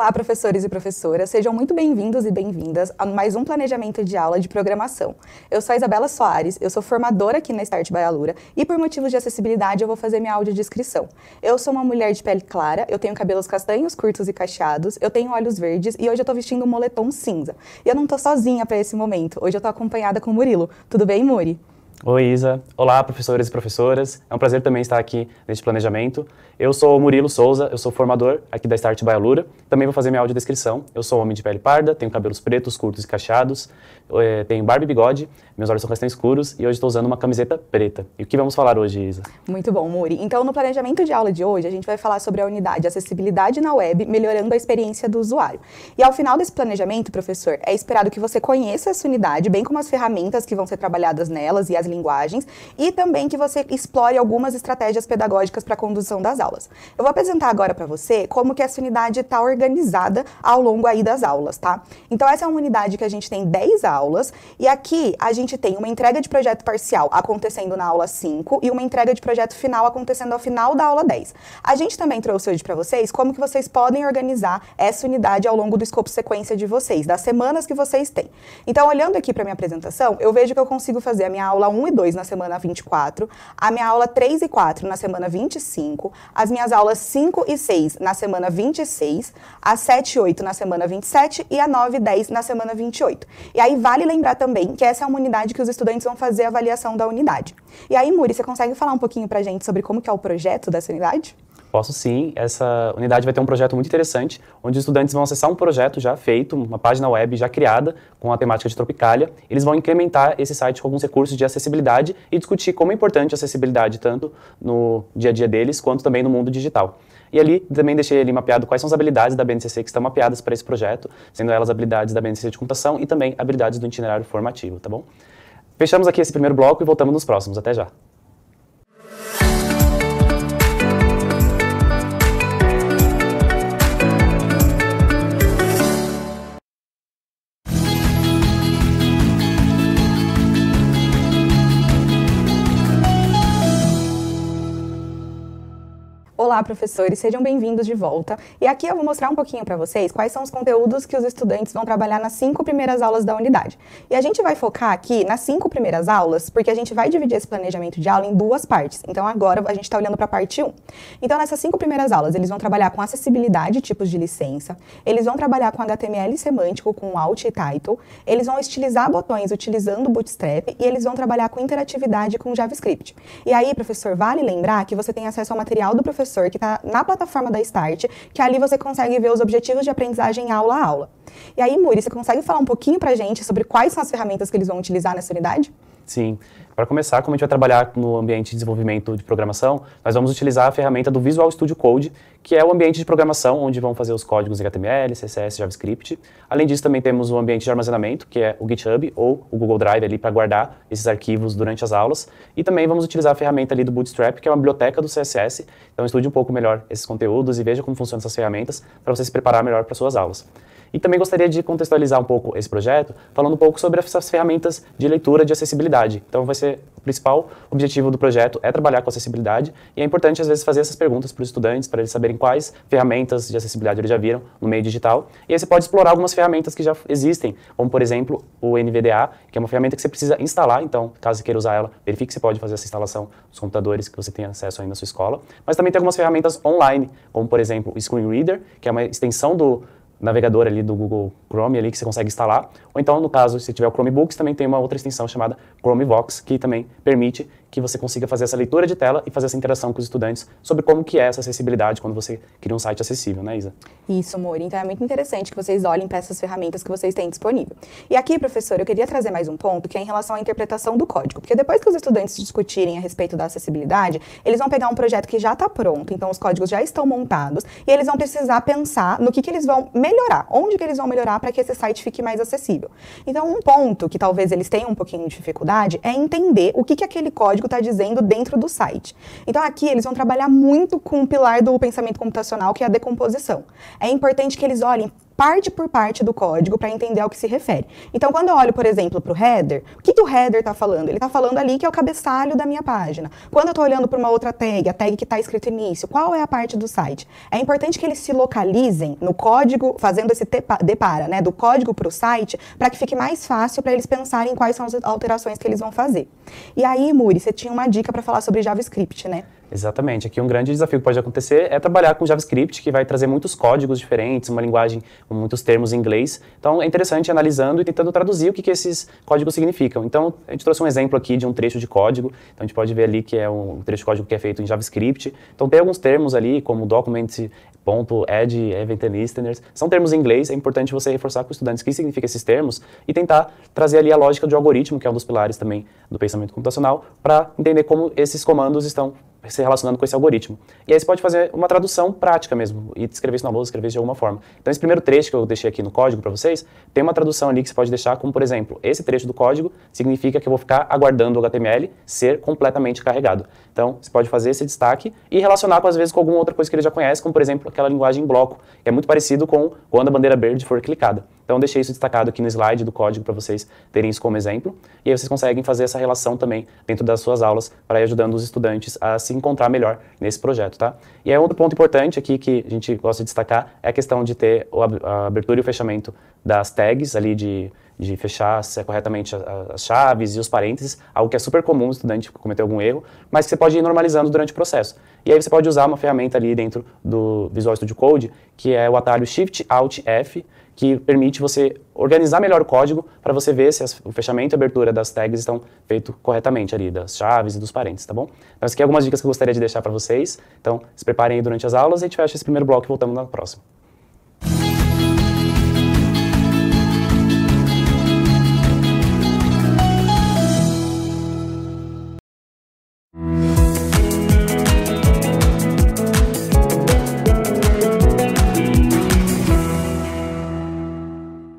Olá, professores e professoras, sejam muito bem-vindos e bem-vindas a mais um planejamento de aula de programação. Eu sou a Isabela Soares, eu sou formadora aqui na Start by Alura e por motivos de acessibilidade eu vou fazer minha audiodescrição. Eu sou uma mulher de pele clara, eu tenho cabelos castanhos, curtos e cacheados, eu tenho olhos verdes e hoje eu tô vestindo um moletom cinza. E eu não tô sozinha para esse momento, hoje eu tô acompanhada com o Murilo. Tudo bem, Muri? Oi, Isa. Olá, professores e professoras. É um prazer também estar aqui neste planejamento. Eu sou o Murilo Souza, eu sou formador aqui da Start by Alura. Também vou fazer minha audiodescrição. Eu sou homem de pele parda, tenho cabelos pretos, curtos e cacheados, tenho barba e bigode, meus olhos são castanhos escuros e hoje estou usando uma camiseta preta. E o que vamos falar hoje, Isa? Muito bom, Muri. Então, no planejamento de aula de hoje, a gente vai falar sobre a unidade Acessibilidade na Web, melhorando a experiência do usuário. E ao final desse planejamento, professor, é esperado que você conheça essa unidade, bem como as ferramentas que vão ser trabalhadas nelas e as linguagens, e também que você explore algumas estratégias pedagógicas para a condução das aulas. Eu vou apresentar agora para você como que essa unidade está organizada ao longo aí das aulas, tá? Então, essa é uma unidade que a gente tem 10 aulas, e aqui a gente tem uma entrega de projeto parcial acontecendo na aula 5 e uma entrega de projeto final acontecendo ao final da aula 10. A gente também trouxe hoje para vocês como que vocês podem organizar essa unidade ao longo do escopo sequência de vocês, das semanas que vocês têm. Então, olhando aqui para minha apresentação, eu vejo que eu consigo fazer a minha aula 1 e 2 na semana 24, a minha aula 3 e 4 na semana 25, as minhas aulas 5 e 6 na semana 26, a 7 e 8 na semana 27 e a 9 e 10 na semana 28. E aí vale lembrar também que essa é uma unidade que os estudantes vão fazer a avaliação da unidade. E aí, Muri, você consegue falar um pouquinho pra gente sobre como que é o projeto dessa unidade? Posso sim. Essa unidade vai ter um projeto muito interessante, onde os estudantes vão acessar um projeto já feito, uma página web já criada, com a temática de Tropicália. Eles vão incrementar esse site com alguns recursos de acessibilidade e discutir como é importante a acessibilidade, tanto no dia a dia deles, quanto também no mundo digital. E ali, também deixei ali mapeado quais são as habilidades da BNCC que estão mapeadas para esse projeto, sendo elas habilidades da BNCC de computação e também habilidades do itinerário formativo, tá bom? Fechamos aqui esse primeiro bloco e voltamos nos próximos. Até já! Olá, professores, sejam bem-vindos de volta. E aqui eu vou mostrar um pouquinho para vocês quais são os conteúdos que os estudantes vão trabalhar nas 5 primeiras aulas da unidade. E a gente vai focar aqui nas 5 primeiras aulas, porque a gente vai dividir esse planejamento de aula em 2 partes. Então agora a gente está olhando para a parte 1. Então nessas 5 primeiras aulas, eles vão trabalhar com acessibilidade e tipos de licença, eles vão trabalhar com HTML semântico, com Alt e Title, eles vão estilizar botões utilizando o Bootstrap e eles vão trabalhar com interatividade com JavaScript. E aí, professor, vale lembrar que você tem acesso ao material do professor que está na plataforma da Start, que ali você consegue ver os objetivos de aprendizagem aula a aula. E aí, Muri, você consegue falar um pouquinho pra gente sobre quais são as ferramentas que eles vão utilizar nessa unidade? Sim. Para começar, como a gente vai trabalhar no ambiente de desenvolvimento de programação, nós vamos utilizar a ferramenta do Visual Studio Code, que é o ambiente de programação onde vão fazer os códigos em HTML, CSS, JavaScript. Além disso, também temos o ambiente de armazenamento, que é o GitHub ou o Google Drive ali para guardar esses arquivos durante as aulas. E também vamos utilizar a ferramenta ali do Bootstrap, que é uma biblioteca do CSS. Então, estude um pouco melhor esses conteúdos e veja como funcionam essas ferramentas para você se preparar melhor para suas aulas. E também gostaria de contextualizar um pouco esse projeto, falando um pouco sobre essas ferramentas de leitura de acessibilidade. Então, o principal objetivo do projeto é trabalhar com acessibilidade, e é importante, às vezes, fazer essas perguntas para os estudantes, para eles saberem quais ferramentas de acessibilidade eles já viram no meio digital. E aí você pode explorar algumas ferramentas que já existem, como, por exemplo, o NVDA, que é uma ferramenta que você precisa instalar. Então, caso você queira usar ela, verifique que você pode fazer essa instalação nos computadores que você tem acesso aí na sua escola. Mas também tem algumas ferramentas online, como, por exemplo, o Screen Reader, que é uma extensão do navegador ali do Google Chrome ali que você consegue instalar, ou então, no caso, se tiver o Chromebooks, também tem uma outra extensão chamada Chromevox, que também permite que você consiga fazer essa leitura de tela e fazer essa interação com os estudantes sobre como que é essa acessibilidade quando você cria um site acessível, né, Isa? Isso, Muri. Então é muito interessante que vocês olhem para essas ferramentas que vocês têm disponível. E aqui, professor, eu queria trazer mais um ponto, que é em relação à interpretação do código, porque depois que os estudantes discutirem a respeito da acessibilidade, eles vão pegar um projeto que já está pronto, então os códigos já estão montados, e eles vão precisar pensar no que eles vão melhorar, onde que eles vão melhorar para que esse site fique mais acessível. Então, um ponto que talvez eles tenham um pouquinho de dificuldade é entender o que aquele código está dizendo dentro do site. Então, aqui eles vão trabalhar muito com o pilar do pensamento computacional, que é a decomposição. É importante que eles olhem parte por parte do código para entender ao que se refere. Então, quando eu olho, por exemplo, para o header, o que o header está falando? Ele está falando ali que é o cabeçalho da minha página. Quando eu estou olhando para uma outra tag, a tag que está escrito início, qual é a parte do site? É importante que eles se localizem no código, fazendo esse depara, né, do código para o site, para que fique mais fácil para eles pensarem quais são as alterações que eles vão fazer. E aí, Muri, você tinha uma dica para falar sobre JavaScript, né? Exatamente. Aqui um grande desafio que pode acontecer é trabalhar com JavaScript, que vai trazer muitos códigos diferentes, uma linguagem com muitos termos em inglês. Então, é interessante ir analisando e tentando traduzir o que esses códigos significam. Então, a gente trouxe um exemplo aqui de um trecho de código. Então, a gente pode ver ali que é um trecho de código que é feito em JavaScript. Então, tem alguns termos ali, como document, ponto, add, event listeners. São termos em inglês, é importante você reforçar com os estudantes o que significam esses termos e tentar trazer ali a lógica de algoritmo, que é um dos pilares também do pensamento computacional, para entender como esses comandos estão se relacionando com esse algoritmo. E aí você pode fazer uma tradução prática mesmo, e escrever isso na lousa, escrever isso de alguma forma. Então esse primeiro trecho que eu deixei aqui no código para vocês, tem uma tradução ali que você pode deixar como, por exemplo, esse trecho do código significa que eu vou ficar aguardando o HTML ser completamente carregado. Então você pode fazer esse destaque e relacionar às vezes com alguma outra coisa que ele já conhece, como por exemplo aquela linguagem em bloco, que é muito parecido com quando a bandeira verde for clicada. Então, eu deixei isso destacado aqui no slide do código para vocês terem isso como exemplo. E aí vocês conseguem fazer essa relação também dentro das suas aulas para ir ajudando os estudantes a se encontrar melhor nesse projeto, tá? E aí, outro ponto importante aqui que a gente gosta de destacar é a questão de ter a abertura e o fechamento das tags ali de fechar corretamente as chaves e os parênteses, algo que é super comum o estudante cometer algum erro, mas que você pode ir normalizando durante o processo. E aí você pode usar uma ferramenta ali dentro do Visual Studio Code, que é o atalho Shift Alt F, que permite você organizar melhor o código para você ver se o fechamento e a abertura das tags estão feitos corretamente ali, das chaves e dos parênteses, tá bom? Então, essas aqui são algumas dicas que eu gostaria de deixar para vocês. Então, se preparem aí durante as aulas e a gente fecha esse primeiro bloco e voltamos na próxima.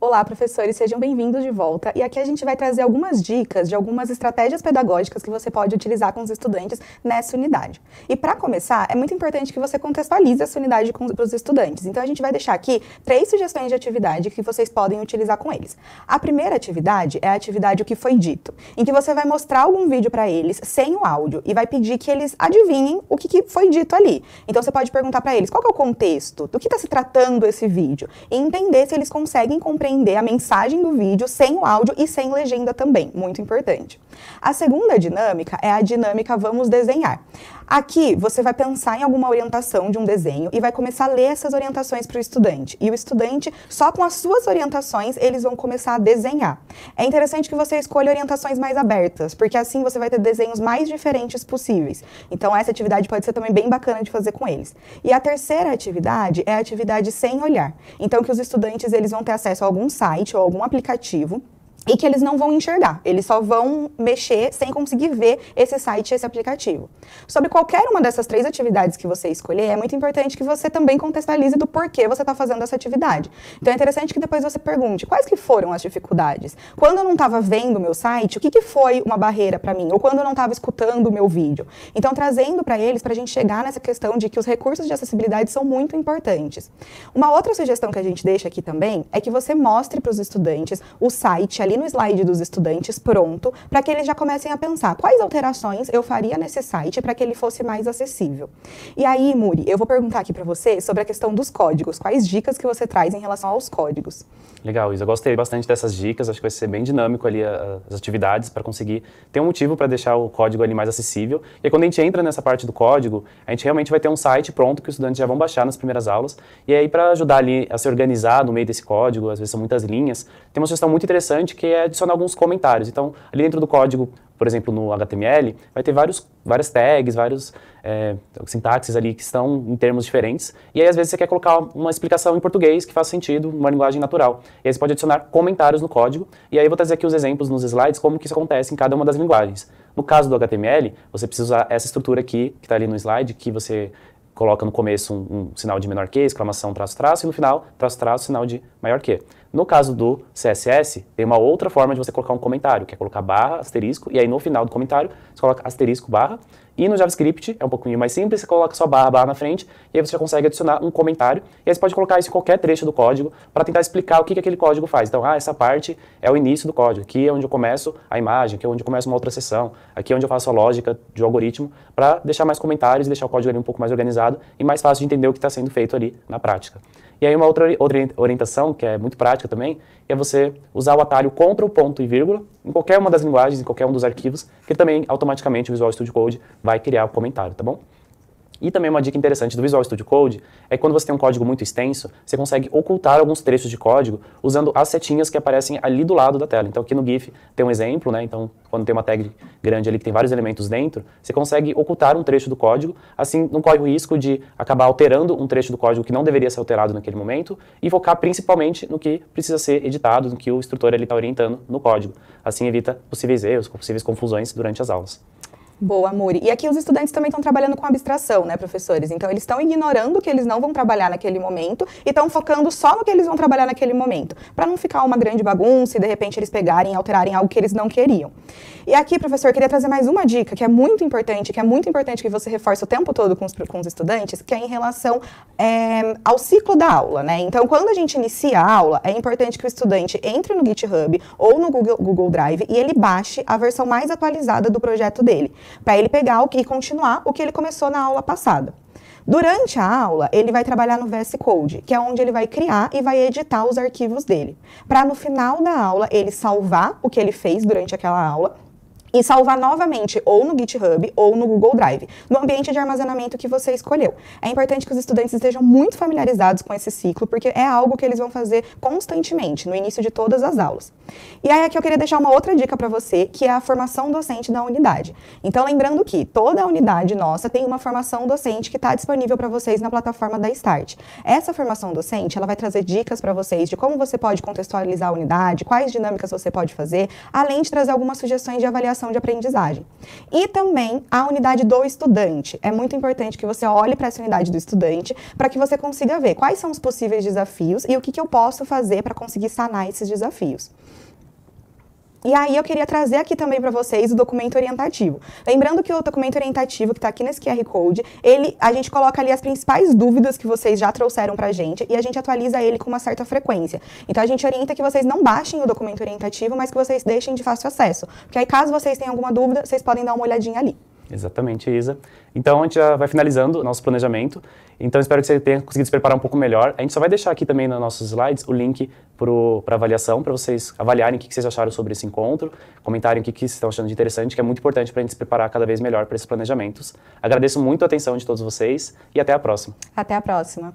Olá, professores, sejam bem-vindos de volta. E aqui a gente vai trazer algumas dicas de algumas estratégias pedagógicas que você pode utilizar com os estudantes nessa unidade. E para começar, é muito importante que você contextualize essa unidade para os estudantes. Então a gente vai deixar aqui 3 sugestões de atividade que vocês podem utilizar com eles. A primeira atividade é a atividade O que foi dito, em que você vai mostrar algum vídeo para eles sem o áudio e vai pedir que eles adivinhem o que foi dito ali. Então você pode perguntar para eles qual que é o contexto, do que está se tratando esse vídeo, e entender se eles conseguem compreender a mensagem do vídeo sem o áudio e sem legenda também, muito importante. A segunda dinâmica é a dinâmica Vamos Desenhar. Aqui você vai pensar em alguma orientação de um desenho e vai começar a ler essas orientações para o estudante. E o estudante, só com as suas orientações, eles vão começar a desenhar. É interessante que você escolha orientações mais abertas, porque assim você vai ter desenhos mais diferentes possíveis. Então essa atividade pode ser também bem bacana de fazer com eles. E a terceira atividade é a atividade Sem Olhar. Então que os estudantes eles vão ter acesso a algum site ou algum aplicativo e que eles não vão enxergar, eles só vão mexer sem conseguir ver esse site, esse aplicativo. Sobre qualquer uma dessas 3 atividades que você escolher, é muito importante que você também contextualize do porquê você está fazendo essa atividade. Então é interessante que depois você pergunte, quais que foram as dificuldades? Quando eu não estava vendo o meu site, o que foi uma barreira para mim? Ou quando eu não estava escutando o meu vídeo? Então trazendo para eles, para a gente chegar nessa questão de que os recursos de acessibilidade são muito importantes. Uma outra sugestão que a gente deixa aqui também é que você mostre para os estudantes o site ali no slide dos estudantes pronto, para que eles já comecem a pensar quais alterações eu faria nesse site para que ele fosse mais acessível. E aí, Muri, eu vou perguntar aqui para você sobre a questão dos códigos. Quais dicas que você traz em relação aos códigos? Legal, Isa. Eu gostei bastante dessas dicas. Acho que vai ser bem dinâmico ali as atividades para conseguir ter um motivo para deixar o código ali mais acessível. E aí, quando a gente entra nessa parte do código, a gente realmente vai ter um site pronto que os estudantes já vão baixar nas primeiras aulas. E aí, para ajudar ali a se organizar no meio desse código, às vezes são muitas linhas, tem uma sugestão muito interessante que é adicionar alguns comentários. Então, ali dentro do código, por exemplo, no HTML, vai ter várias tags, vários sintaxes ali que estão em termos diferentes. E aí, às vezes, você quer colocar uma explicação em português que faça sentido, uma linguagem natural. E aí, você pode adicionar comentários no código. E aí, eu vou trazer aqui os exemplos nos slides, como que isso acontece em cada uma das linguagens. No caso do HTML, você precisa usar essa estrutura aqui, que está ali no slide, que você coloca no começo um sinal de menor que, exclamação, traço, traço, e no final, traço, traço, sinal de maior que. No caso do CSS, tem uma outra forma de você colocar um comentário, que é colocar barra, asterisco, e aí no final do comentário você coloca asterisco, barra. E no JavaScript é um pouquinho mais simples, você coloca só barra, barra na frente, e aí você já consegue adicionar um comentário. E aí você pode colocar isso em qualquer trecho do código para tentar explicar o que aquele código faz. Então, essa parte é o início do código, aqui é onde eu começo a imagem, aqui é onde eu começo uma outra seção, aqui é onde eu faço a lógica de algoritmo, para deixar mais comentários e deixar o código ali um pouco mais organizado e mais fácil de entender o que está sendo feito ali na prática. E aí uma outra orientação, que é muito prática também, é você usar o atalho Ctrl, ponto e vírgula em qualquer uma das linguagens, em qualquer um dos arquivos, que também automaticamente o Visual Studio Code vai criar o comentário, tá bom? E também uma dica interessante do Visual Studio Code é que quando você tem um código muito extenso, você consegue ocultar alguns trechos de código usando as setinhas que aparecem ali do lado da tela. Então aqui no GIF tem um exemplo, né? Então quando tem uma tag grande ali que tem vários elementos dentro, você consegue ocultar um trecho do código, assim não corre o risco de acabar alterando um trecho do código que não deveria ser alterado naquele momento e focar principalmente no que precisa ser editado, no que o instrutor está orientando no código. Assim evita possíveis erros, possíveis confusões durante as aulas. Boa, Muri. E aqui os estudantes também estão trabalhando com abstração, né, professores? Então, eles estão ignorando que eles não vão trabalhar naquele momento e estão focando só no que eles vão trabalhar naquele momento, para não ficar uma grande bagunça e, de repente, eles pegarem e alterarem algo que eles não queriam. E aqui, professor, queria trazer mais uma dica que é muito importante que você reforce o tempo todo com os estudantes, que é em relação ao ciclo da aula, né? Então, quando a gente inicia a aula, é importante que o estudante entre no GitHub ou no Google Drive e ele baixe a versão mais atualizada do projeto dele, para ele pegar e continuar o que ele começou na aula passada. Durante a aula, ele vai trabalhar no VS Code, que é onde ele vai criar e vai editar os arquivos dele, para no final da aula ele salvar o que ele fez durante aquela aula e salvar novamente ou no GitHub ou no Google Drive, no ambiente de armazenamento que você escolheu. É importante que os estudantes estejam muito familiarizados com esse ciclo, porque é algo que eles vão fazer constantemente, no início de todas as aulas. E aí aqui eu queria deixar uma outra dica para você, que é a formação docente da unidade. Então, lembrando que toda a unidade nossa tem uma formação docente que está disponível para vocês na plataforma da Start. Essa formação docente, ela vai trazer dicas para vocês de como você pode contextualizar a unidade, quais dinâmicas você pode fazer, além de trazer algumas sugestões de avaliação de aprendizagem. E também a unidade do estudante. É muito importante que você olhe para essa unidade do estudante para que você consiga ver quais são os possíveis desafios e o que eu posso fazer para conseguir sanar esses desafios. E aí eu queria trazer aqui também para vocês o documento orientativo. Lembrando que o documento orientativo que está aqui nesse QR Code, a gente coloca ali as principais dúvidas que vocês já trouxeram para a gente e a gente atualiza ele com uma certa frequência. Então a gente orienta que vocês não baixem o documento orientativo, mas que vocês deixem de fácil acesso. Porque aí caso vocês tenham alguma dúvida, vocês podem dar uma olhadinha ali. Exatamente, Isa. Então, a gente já vai finalizando o nosso planejamento. Então, espero que você tenha conseguido se preparar um pouco melhor. A gente só vai deixar aqui também nos nossos slides o link para avaliação, para vocês avaliarem o que vocês acharam sobre esse encontro, comentarem o que vocês estão achando de interessante, que é muito importante para a gente se preparar cada vez melhor para esses planejamentos. Agradeço muito a atenção de todos vocês e até a próxima. Até a próxima.